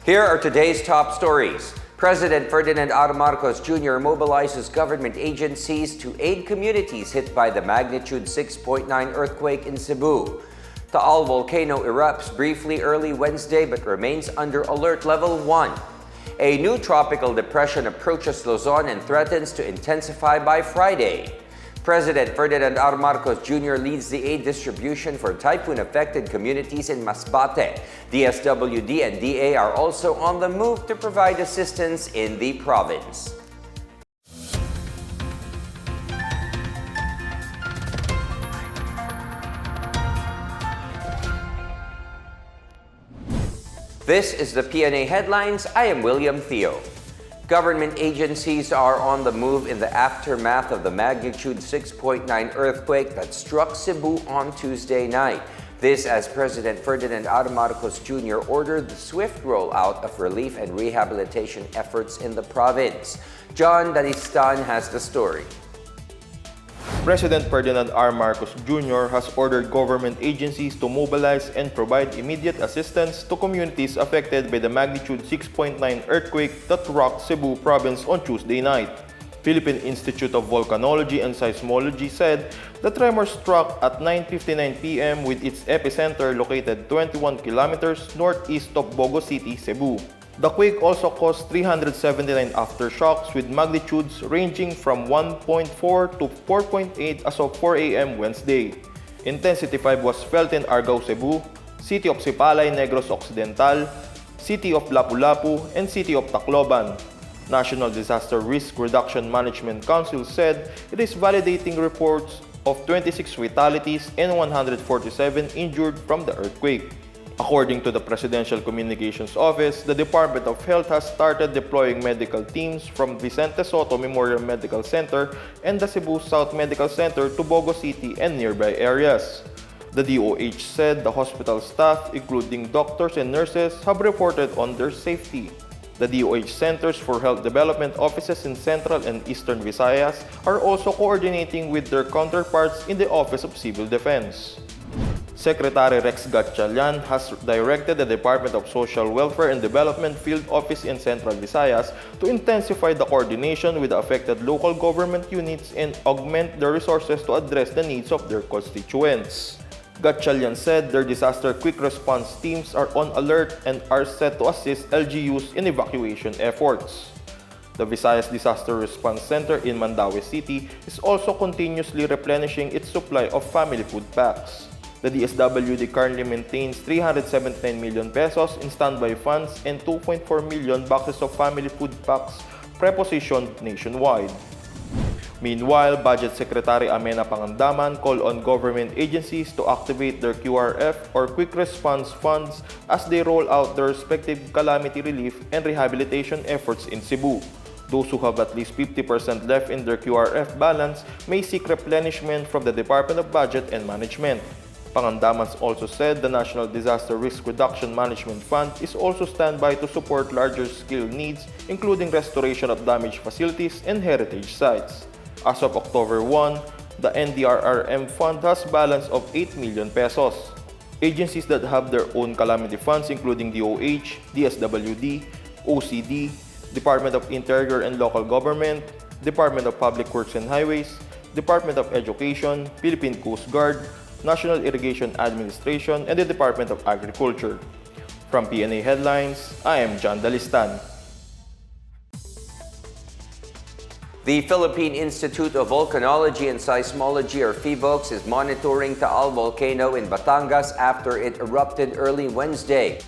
Here are today's top stories. President Ferdinand R. Marcos Jr. mobilizes government agencies to aid communities hit by the magnitude 6.9 earthquake in Cebu. Taal Volcano erupts briefly early Wednesday but remains under alert level 1. A new tropical depression approaches Luzon and threatens to intensify by Friday. President Ferdinand R. Marcos Jr. leads the aid distribution for typhoon-affected communities in Masbate. DSWD and DA are also on the move to provide assistance in the province. This is the Pna Headlines. I am William Theo. Government agencies are on the move in the aftermath of the magnitude 6.9 earthquake that struck Cebu on Tuesday night. This as President Ferdinand R. Marcos Jr. ordered the swift rollout of relief and rehabilitation efforts in the province. John Danistan has the story. President Ferdinand R. Marcos Jr. has ordered government agencies to mobilize and provide immediate assistance to communities affected by the magnitude 6.9 earthquake that rocked Cebu province on Tuesday night. Philippine Institute of Volcanology and Seismology said the tremor struck at 9:59 p.m. with its epicenter located 21 kilometers northeast of Bogo City, Cebu. The quake also caused 379 aftershocks with magnitudes ranging from 1.4 to 4.8 as of 4 a.m. Wednesday. Intensity 5 was felt in Argao, Cebu, City of Sipalay, Negros Occidental, City of Lapu-Lapu, and City of Tacloban. National Disaster Risk Reduction Management Council said it is validating reports of 26 fatalities and 147 injured from the earthquake. According to the Presidential Communications Office, the Department of Health has started deploying medical teams from Vicente Soto Memorial Medical Center and the Cebu South Medical Center to Bogo City and nearby areas. The DOH said the hospital staff, including doctors and nurses, have reported on their safety. The DOH Centers for Health Development offices in Central and Eastern Visayas are also coordinating with their counterparts in the Office of Civil Defense. Secretary Rex Gatchalian has directed the Department of Social Welfare and Development Field Office in Central Visayas to intensify the coordination with the affected local government units and augment their resources to address the needs of their constituents. Gatchalian said their disaster quick response teams are on alert and are set to assist LGUs in evacuation efforts. The Visayas Disaster Response Center in Mandaue City is also continuously replenishing its supply of family food packs. The DSWD currently maintains 379 million pesos in standby funds and 2.4 million boxes of family food packs prepositioned nationwide. Meanwhile, Budget Secretary Amenah Pangandaman called on government agencies to activate their QRF or Quick Response Funds as they roll out their respective calamity relief and rehabilitation efforts in Cebu. Those who have at least 50% left in their QRF balance may seek replenishment from the Department of Budget and Management. Pangandaman also said the National Disaster Risk Reduction Management Fund is also standby to support larger-scale needs, including restoration of damaged facilities and heritage sites. As of October 1, the NDRRM fund has a balance of 8 million pesos. Agencies that have their own calamity funds including DOH, DSWD, OCD, Department of Interior and Local Government, Department of Public Works and Highways, Department of Education, Philippine Coast Guard, National Irrigation Administration, and the Department of Agriculture. From Pna Headlines, I am John Dalistan. The Philippine Institute of Volcanology and Seismology, or PHIVOLCS, is monitoring Taal Volcano in Batangas after it erupted early Wednesday.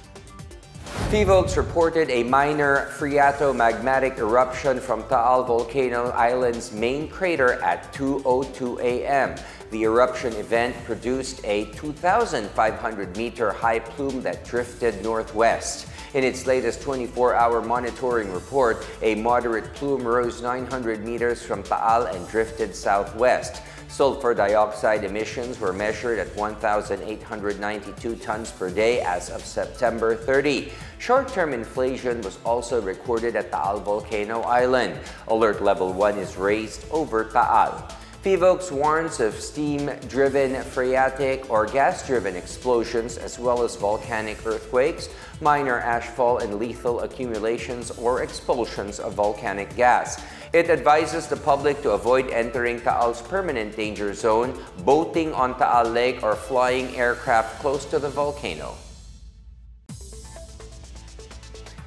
PHIVOLCS reported a minor phreatomagmatic eruption from Taal Volcano Island's main crater at 2:02 a.m. The eruption event produced a 2,500-meter high plume that drifted northwest. In its latest 24-hour monitoring report, a moderate plume rose 900 meters from Taal and drifted southwest. Sulfur dioxide emissions were measured at 1,892 tons per day as of September 30. Short-term inflation was also recorded at Taal Volcano Island. Alert level 1 is raised over Taal. PHilHealth warns of steam-driven, phreatic, or gas-driven explosions as well as volcanic earthquakes, minor ashfall, and lethal accumulations or expulsions of volcanic gas. It advises the public to avoid entering Taal's permanent danger zone, boating on Taal Lake, or flying aircraft close to the volcano.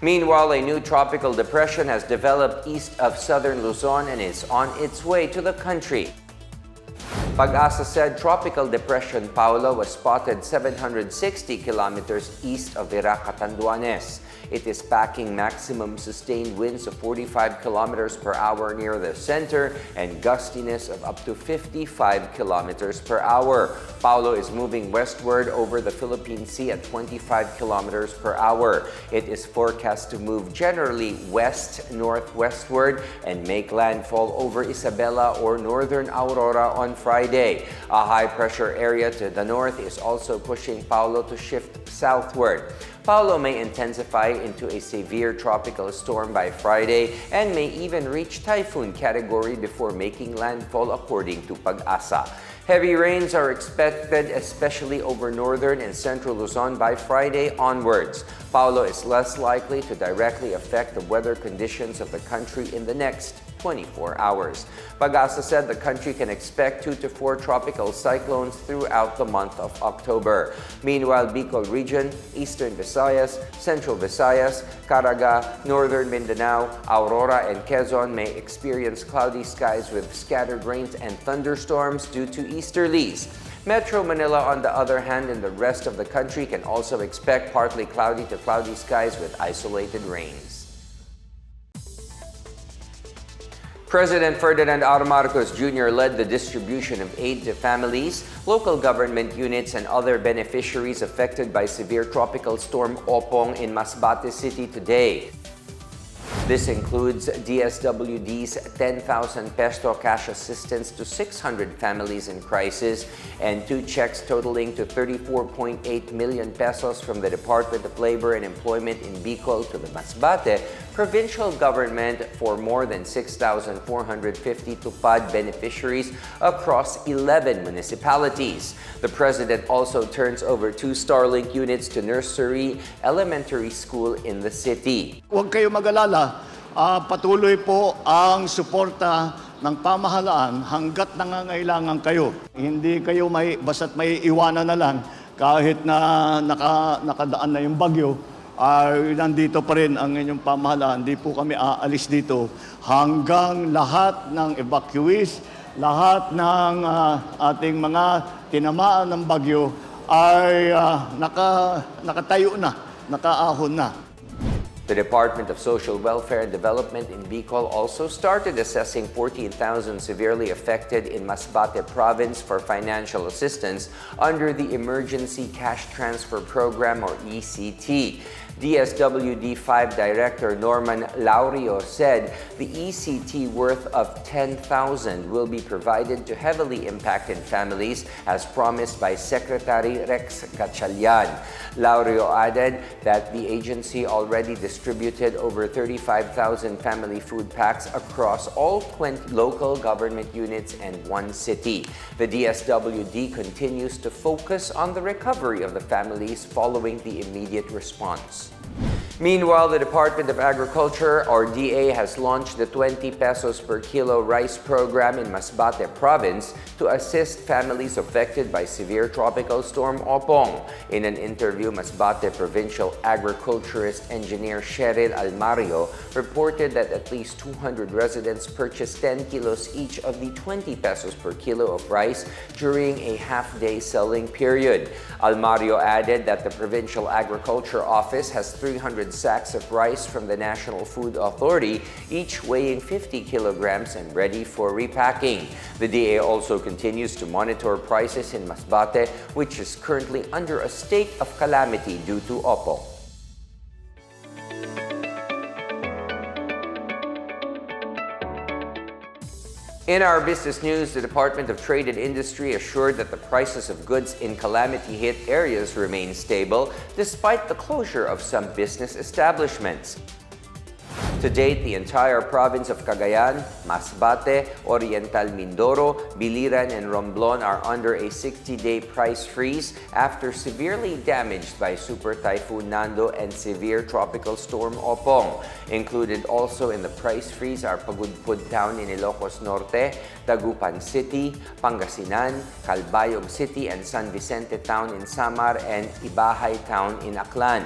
Meanwhile, a new tropical depression has developed east of southern Luzon and is on its way to the country. Pag-asa said Tropical Depression Paolo was spotted 760 kilometers east of Virac, Catanduanes. It is packing maximum sustained winds of 45 kilometers per hour near the center and gustiness of up to 55 kilometers per hour. Paolo is moving westward over the Philippine Sea at 25 kilometers per hour. It is forecast to move generally west-northwestward and make landfall over Isabela or northern Aurora on Friday. A high-pressure area to the north is also pushing Paolo to shift southward. Paolo may intensify into a severe tropical storm by Friday and may even reach typhoon category before making landfall, according to Pag-asa. Heavy rains are expected, especially over northern and central Luzon by Friday onwards. Paolo is less likely to directly affect the weather conditions of the country in the next 24 hours. Pag-asa said the country can expect 2 to 4 tropical cyclones throughout the month of October. Meanwhile, Bicol region, Eastern Visayas, Central Visayas, Caraga, Northern Mindanao, Aurora, and Quezon may experience cloudy skies with scattered rains and thunderstorms due to easterlies. Metro Manila, on the other hand, and the rest of the country can also expect partly cloudy to cloudy skies with isolated rains. President Ferdinand R. Marcos Jr. led the distribution of aid to families, local government units, and other beneficiaries affected by severe tropical storm Opong in Masbate City today. This includes DSWD's 10,000 peso cash assistance to 600 families in crisis and 2 checks totaling to 34.8 million pesos from the Department of Labor and Employment in Bicol to the Masbate provincial government for more than 6,450 tupad beneficiaries across 11 municipalities. The president also turns over 2 Starlink units to nursery elementary school in the city. Huwag kayo mag-alala, patuloy po ang suporta ng pamahalaan hanggat nangangailangan kayo. Hindi kayo basta't may iwanan na lang kahit na nakadaan na yung bagyo. Nandito pa rin ang inyong pamahalaan. Hindi po kami aalis dito hanggang lahat ng evacuees, lahat ng ating mga tinamaan ng bagyo ay nakatayo na, nakaahon na. The Department of Social Welfare and Development in Bicol also started assessing 14,000 severely affected in Masbate Province for financial assistance under the Emergency Cash Transfer Program or ECT. DSWD 5 Director Norman Laurio said the ECT worth of 10,000 will be provided to heavily impacted families as promised by Secretary Rex Gatchalian. Laurio added that the agency already distributed over 35,000 family food packs across all 20 local government units and 1 city. The DSWD continues to focus on the recovery of the families following the immediate response. Meanwhile, the Department of Agriculture, or DA, has launched the 20 pesos per kilo rice program in Masbate Province to assist families affected by severe tropical storm Opong. In an interview, Masbate Provincial Agriculturist Engineer Cheryl Almario reported that at least 200 residents purchased 10 kilos each of the 20 pesos per kilo of rice during a half-day selling period. Almario added that the Provincial Agriculture Office has 300 sacks of rice from the National Food Authority, each weighing 50 kilograms and ready for repacking. The DA also continues to monitor prices in Masbate, which is currently under a state of calamity due to Opong. In our business news, the Department of Trade and Industry assured that the prices of goods in calamity-hit areas remain stable despite the closure of some business establishments. To date, the entire province of Cagayan, Masbate, Oriental Mindoro, Biliran, and Romblon are under a 60-day price freeze after severely damaged by Super Typhoon Nando and severe tropical storm Opong. Included also in the price freeze are Pagudpud Town in Ilocos Norte, Dagupan City, Pangasinan, Calbayog City, and San Vicente Town in Samar, and Ibahay Town in Aklan.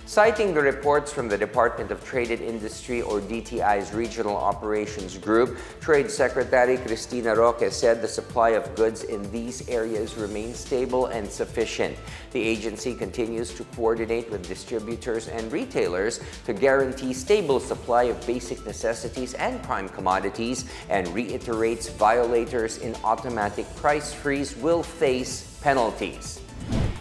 Citing the reports from the Department of Trade and Industry, or DTI's Regional Operations Group, Trade Secretary Cristina Roque said the supply of goods in these areas remains stable and sufficient. The agency continues to coordinate with distributors and retailers to guarantee stable supply of basic necessities and prime commodities, and reiterates violators in automatic price freeze will face penalties.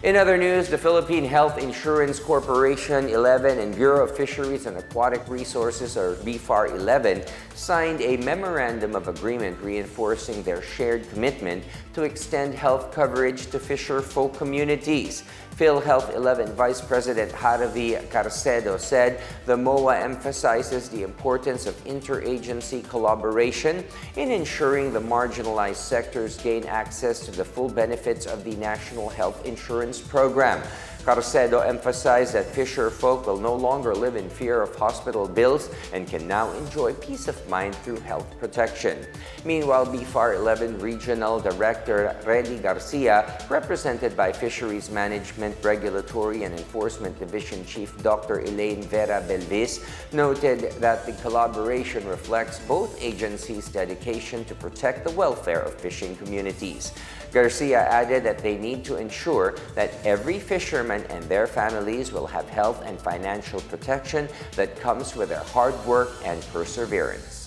In other news, the Philippine Health Insurance Corporation 11 and Bureau of Fisheries and Aquatic Resources, or BFAR 11, signed a memorandum of agreement reinforcing their shared commitment to extend health coverage to fisherfolk communities. PhilHealth 11 Vice President Harvey Carcedo said the MOA emphasizes the importance of interagency collaboration in ensuring the marginalized sectors gain access to the full benefits of the National Health Insurance Program. Carcedo emphasized that fisherfolk will no longer live in fear of hospital bills and can now enjoy peace of mind through health protection. Meanwhile, BFAR 11 Regional Director Reni Garcia, represented by Fisheries Management, Regulatory and Enforcement Division Chief Dr. Elaine Vera Belvis, noted that the collaboration reflects both agencies' dedication to protect the welfare of fishing communities. Garcia added that they need to ensure that every fisherman and their families will have health and financial protection that comes with their hard work and perseverance.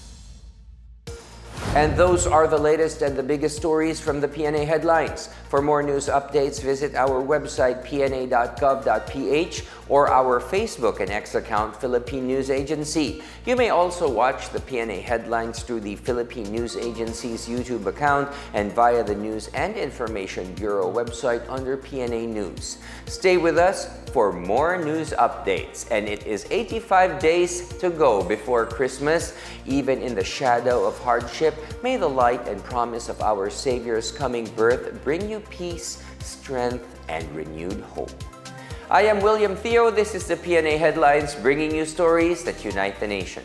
And those are the latest and the biggest stories from the Pna Headlines. For more news updates, visit our website pna.gov.ph or our Facebook and X account, Philippine News Agency. You may also watch the Pna Headlines through the Philippine News Agency's YouTube account and via the News and Information Bureau website under PNA News. Stay with us for more news updates. And it is 85 days to go before Christmas. Even in the shadow of hardship, may the light and promise of our Savior's coming birth bring you peace, strength, and renewed hope. I am William Theo. This is the PNA Headlines, bringing you stories that unite the nation.